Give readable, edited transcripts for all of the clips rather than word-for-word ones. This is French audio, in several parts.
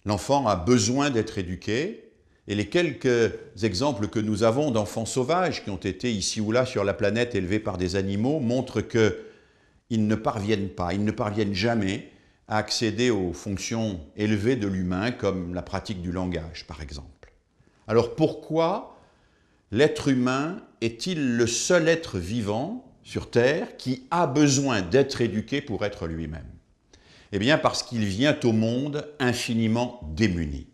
L'enfant a besoin d'être éduqué, et les quelques exemples que nous avons d'enfants sauvages qui ont été ici ou là sur la planète élevés par des animaux montrent qu'ils ne parviennent pas, ils ne parviennent jamais à accéder aux fonctions élevées de l'humain, comme la pratique du langage, par exemple. Alors pourquoi l'être humain est-il le seul être vivant sur Terre qui a besoin d'être éduqué pour être lui-même? Eh bien parce qu'il vient au monde infiniment démuni.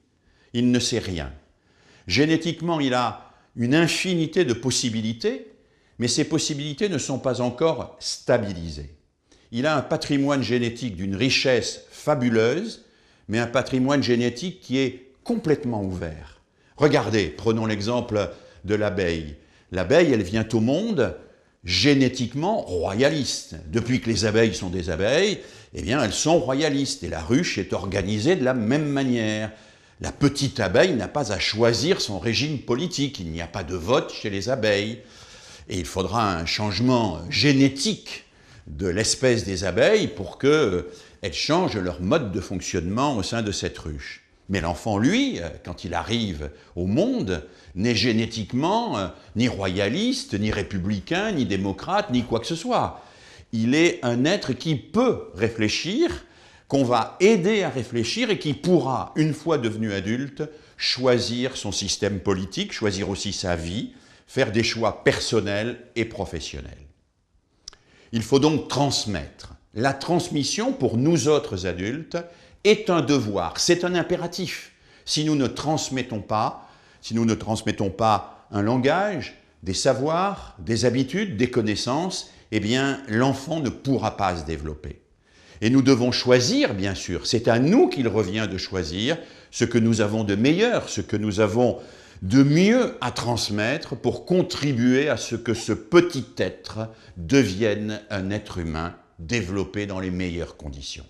Il ne sait rien. Génétiquement, il a une infinité de possibilités, mais ces possibilités ne sont pas encore stabilisées. Il a un patrimoine génétique d'une richesse fabuleuse, mais un patrimoine génétique qui est complètement ouvert. Regardez, prenons l'exemple de l'abeille. L'abeille, elle vient au monde génétiquement royaliste. Depuis que les abeilles sont des abeilles, eh bien, elles sont royalistes et la ruche est organisée de la même manière. La petite abeille n'a pas à choisir son régime politique, il n'y a pas de vote chez les abeilles. Et il faudra un changement génétique de l'espèce des abeilles pour qu'elles changent leur mode de fonctionnement au sein de cette ruche. Mais l'enfant, lui, quand il arrive au monde, n'est génétiquement ni royaliste, ni républicain, ni démocrate, ni quoi que ce soit. Il est un être qui peut réfléchir, qu'on va aider à réfléchir et qui pourra, une fois devenu adulte, choisir son système politique, choisir aussi sa vie, faire des choix personnels et professionnels. Il faut donc transmettre. La transmission, pour nous autres adultes, est un devoir, c'est un impératif. Si nous ne transmettons pas un langage, des savoirs, des habitudes, des connaissances, eh bien, l'enfant ne pourra pas se développer. Et nous devons choisir, bien sûr, c'est à nous qu'il revient de choisir ce que nous avons de meilleur, ce que nous avons de mieux à transmettre pour contribuer à ce que ce petit être devienne un être humain développé dans les meilleures conditions.